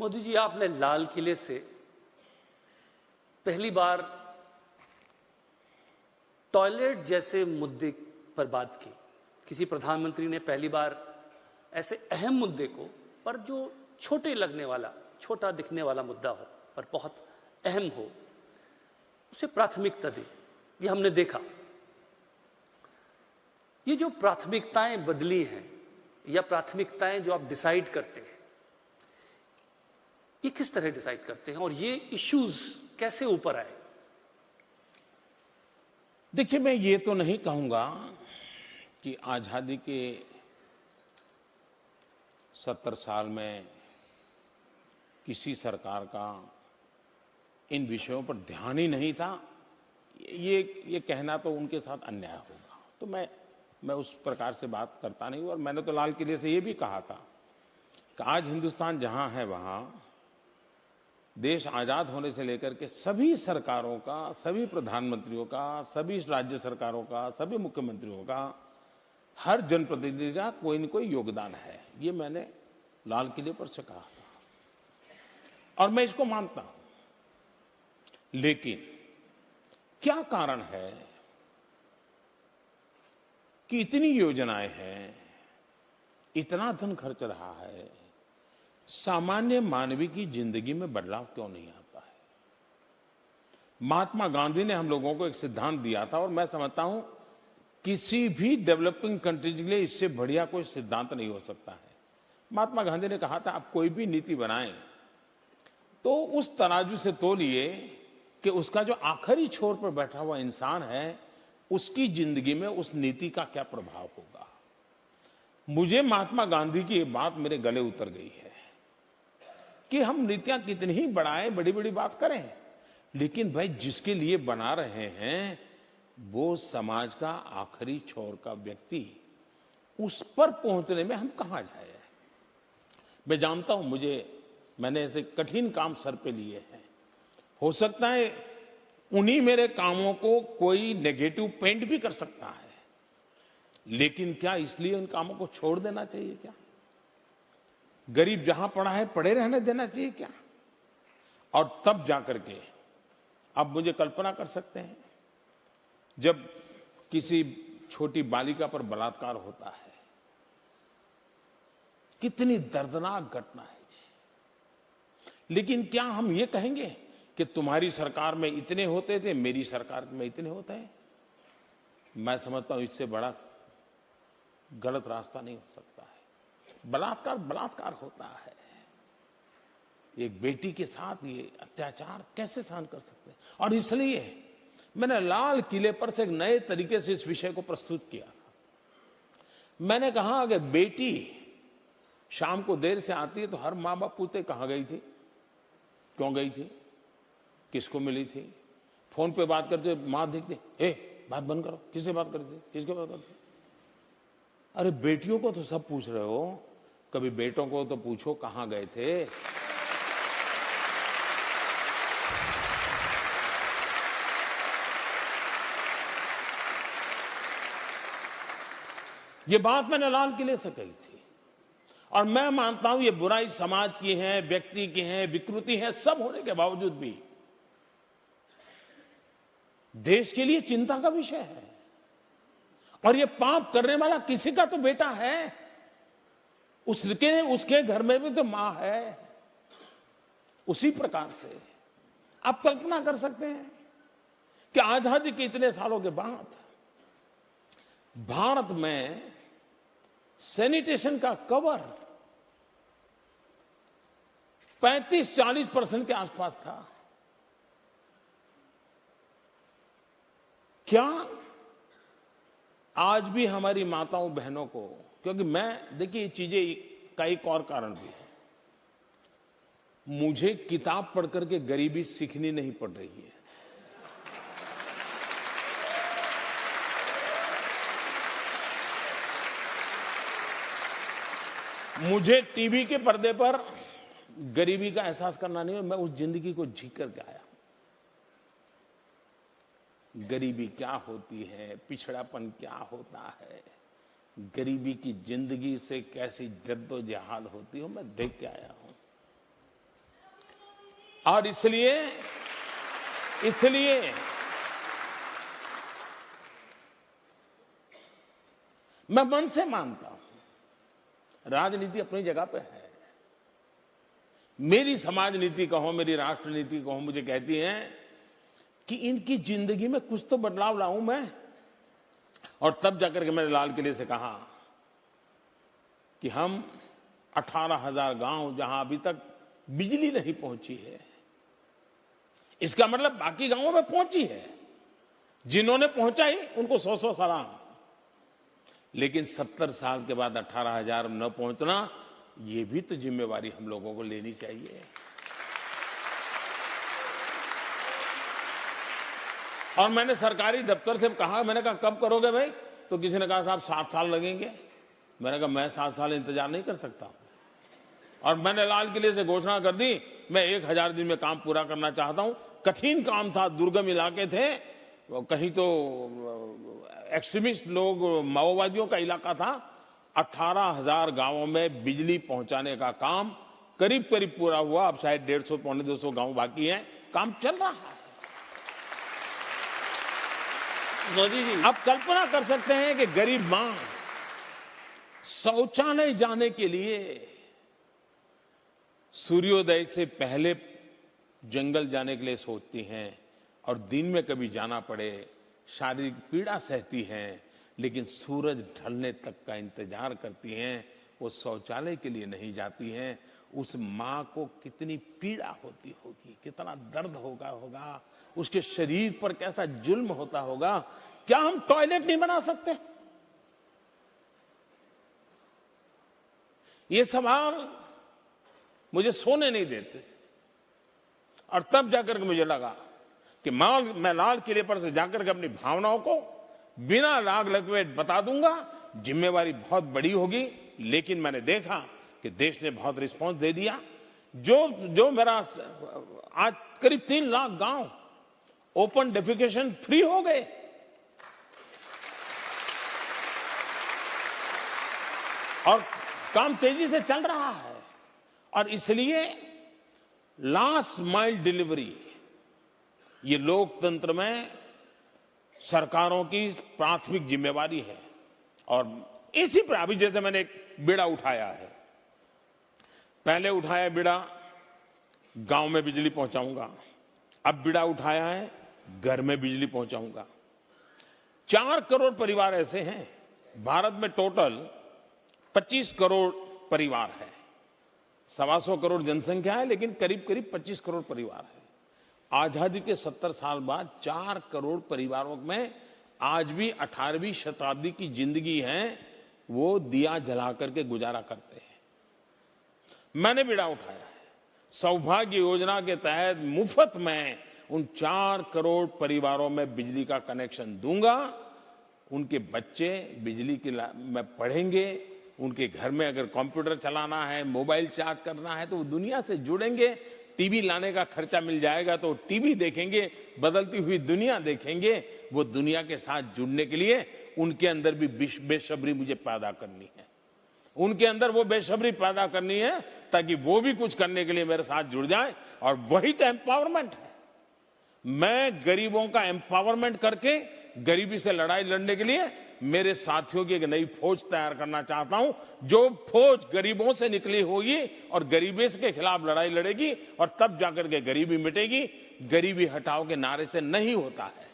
मोदी जी, आपने लाल किले से पहली बार टॉयलेट जैसे मुद्दे पर बात की। किसी प्रधानमंत्री ने पहली बार ऐसे अहम मुद्दे को, पर जो छोटे लगने वाला, छोटा दिखने वाला मुद्दा हो पर बहुत अहम हो, उसे प्राथमिकता दी। ये हमने देखा। ये जो प्राथमिकताएं बदली हैं या प्राथमिकताएं जो आप डिसाइड करते हैं, ये किस तरह डिसाइड करते हैं और ये इश्यूज कैसे ऊपर आए? देखिए, मैं ये तो नहीं कहूंगा कि आजादी के 70 साल में किसी सरकार का इन विषयों पर ध्यान ही नहीं था। ये कहना तो उनके साथ अन्याय होगा। तो मैं उस प्रकार से बात करता नहीं हूं। और मैंने तो लाल किले से ये भी कहा था कि आज हिंदुस्तान जहां है वहां देश आजाद होने से लेकर के सभी सरकारों का, सभी प्रधानमंत्रियों का, सभी राज्य सरकारों का, सभी मुख्यमंत्रियों का, हर जनप्रतिनिधि का कोई न कोई योगदान है। ये मैंने लाल किले पर से कहा था और मैं इसको मानता हूं। लेकिन क्या कारण है कि इतनी योजनाएं हैं, इतना धन खर्च रहा है, सामान्य मानवीय की जिंदगी में बदलाव क्यों नहीं आता है? महात्मा गांधी ने हम लोगों को एक सिद्धांत दिया था और मैं समझता हूं किसी भी डेवलपिंग कंट्रीज के लिए इससे बढ़िया कोई सिद्धांत नहीं हो सकता है। महात्मा गांधी ने कहा था, आप कोई भी नीति बनाएं तो उस तराजू से तोलिए कि उसका जो आखिरी छोर पर बैठा हुआ इंसान है, उसकी जिंदगी में उस नीति का क्या प्रभाव होगा। मुझे महात्मा गांधी की ये बात मेरे गले उतर गई है कि हम नीतियां कितनी ही बढ़ाएं, बड़ी बड़ी बात करें, लेकिन भाई जिसके लिए बना रहे हैं वो समाज का आखिरी छोर का व्यक्ति, उस पर पहुंचने में हम कहां जाए। मैं जानता हूं, मैंने ऐसे कठिन काम सर पे लिए हैं। हो सकता है उन्हीं मेरे कामों को कोई नेगेटिव पेंट भी कर सकता है, लेकिन क्या इसलिए उन कामों को छोड़ देना चाहिए क्या? गरीब जहां पड़ा है पड़े रहने देना चाहिए क्या? और तब जाकर के आप मुझे कल्पना कर सकते हैं, जब किसी छोटी बालिका पर बलात्कार होता है, कितनी दर्दनाक घटना है जी। लेकिन क्या हम ये कहेंगे कि तुम्हारी सरकार में इतने होते थे, मेरी सरकार में इतने होते हैं? मैं समझता हूं इससे बड़ा गलत रास्ता नहीं हो सकता है। बलात्कार बलात्कार होता है। एक बेटी के साथ ये अत्याचार कैसे सहन कर सकते हैं? और इसलिए मैंने लाल किले पर से एक नए तरीके से इस विषय को प्रस्तुत किया था। मैंने कहा, अगर बेटी शाम को देर से आती है तो हर माँ बाप पूछते कहां गई थी, क्यों गई थी, किसको मिली थी। फोन पे बात करते माँ देखते, बात बंद करो, किससे बात करती, किसके बात करती। अरे बेटियों को तो सब पूछ रहे हो, कभी बेटों को तो पूछो कहां गए थे। ये बात मैंने लाल किले से कही थी और मैं मानता हूं ये बुराई समाज की है, व्यक्ति की है, विकृति है, सब होने के बावजूद भी देश के लिए चिंता का विषय है। और ये पाप करने वाला किसी का तो बेटा है, उसके घर में भी तो मां है। उसी प्रकार से आप कल्पना कर सकते हैं कि आजादी के इतने सालों के बाद भारत में सैनिटेशन का कवर 35-40% के आसपास था। क्या आज भी हमारी माताओं बहनों को, क्योंकि देखिए ये चीजें का एक और कारण भी है, मुझे किताब पढ़ करके गरीबी सीखनी नहीं पड़ रही है। मुझे टीवी के पर्दे पर गरीबी का एहसास करना नहीं है। मैं उस जिंदगी को जी करके आया। गरीबी क्या होती है, पिछड़ापन क्या होता है, गरीबी की जिंदगी से कैसी जद्दोजहद होती है, मैं देख के आया हूं। और इसलिए मैं मन से मानता हूं, राजनीति अपनी जगह पे है। मेरी समाज नीति कहो, मेरी राष्ट्र नीति कहो, मुझे कहती है कि इनकी जिंदगी में कुछ तो बदलाव लाऊं मैं। और तब जाकर के मैंने लाल किले से कहा कि हम 18,000 गांव जहां अभी तक बिजली नहीं पहुंची है, इसका मतलब बाकी गांवों में पहुंची है, जिन्होंने पहुंचाई उनको 100-100 सलाम, लेकिन 70 साल के बाद 18,000 न पहुंचना, ये भी तो जिम्मेवारी हम लोगों को लेनी चाहिए। और मैंने सरकारी दफ्तर से कहा, मैंने कहा कब करोगे भाई? तो किसी ने कहा साहब 7 साल लगेंगे। मैंने कहा मैं 7 साल इंतजार नहीं कर सकता। और मैंने लाल किले से घोषणा कर दी, मैं 1000 दिन में काम पूरा करना चाहता हूं। कठिन काम था, दुर्गम इलाके थे, कहीं तो एक्सट्रीमिस्ट लोग, माओवादियों का इलाका था। 18,000 गांवों में बिजली पहुंचाने का काम करीब करीब पूरा हुआ। अब शायद 150-250 गांव बाकी हैं, काम चल रहा है। मोदी जी, आप कल्पना कर सकते हैं कि गरीब मां शौचालय जाने के लिए सूर्योदय से पहले जंगल जाने के लिए सोचती हैं, और दिन में कभी जाना पड़े, शारीरिक पीड़ा सहती हैं, लेकिन सूरज ढलने तक का इंतजार करती हैं। वो शौचालय के लिए नहीं जाती हैं। उस मां को कितनी पीड़ा होती होगी, कितना दर्द होगा, उसके शरीर पर कैसा जुल्म होता होगा। क्या हम टॉयलेट नहीं बना सकते? ये सवाल मुझे सोने नहीं देते थे। और तब जाकर के मुझे लगा कि मैं लाल किले पर से जाकर के अपनी भावनाओं को बिना लाग लपेट बता दूंगा। जिम्मेवारी बहुत बड़ी होगी, लेकिन मैंने देखा कि देश ने बहुत रिस्पांस दे दिया। जो मेरा आज करीब 3 लाख गांव ओपन डेफिकेशन फ्री हो गए। और काम तेजी से चल रहा है। और इसलिए लास्ट माइल डिलीवरी, ये लोकतंत्र में सरकारों की प्राथमिक जिम्मेवारी है। और इसी पर अभी जैसे मैंने एक बीड़ा उठाया है, पहले उठाया बीड़ा गांव में बिजली पहुंचाऊंगा, अब बीड़ा उठाया है घर में बिजली पहुंचाऊंगा। 4 करोड़ परिवार ऐसे हैं। भारत में टोटल 25 करोड़ परिवार है। 125 करोड़ जनसंख्या है, लेकिन करीब करीब 25 करोड़ परिवार है। आजादी के 70 साल बाद 4 करोड़ परिवारों में आज भी 18वीं शताब्दी की जिंदगी है, वो दिया जला करके गुजारा करते हैं। मैंने बीड़ा उठाया है, सौभाग्य योजना के तहत मुफ्त में उन 4 करोड़ परिवारों में बिजली का कनेक्शन दूंगा। उनके बच्चे बिजली में पढ़ेंगे, उनके घर में अगर कंप्यूटर चलाना है, मोबाइल चार्ज करना है, तो वो दुनिया से जुड़ेंगे। टीवी लाने का खर्चा मिल जाएगा तो टीवी देखेंगे, बदलती हुई दुनिया देखेंगे। वो दुनिया के साथ जुड़ने के लिए उनके अंदर भी बेसब्री मुझे पैदा करनी है। उनके अंदर वो बेसब्री पैदा करनी है ताकि वो भी कुछ करने के लिए मेरे साथ जुड़ जाए। और वही तो एम्पावरमेंट है। मैं गरीबों का एम्पावरमेंट करके गरीबी से लड़ाई लड़ने के लिए मेरे साथियों की एक नई फौज तैयार करना चाहता हूं, जो फौज गरीबों से निकली होगी और गरीबी के खिलाफ लड़ाई लड़ेगी। और तब जाकर के गरीबी मिटेगी। गरीबी हटाओ के नारे से नहीं होता है।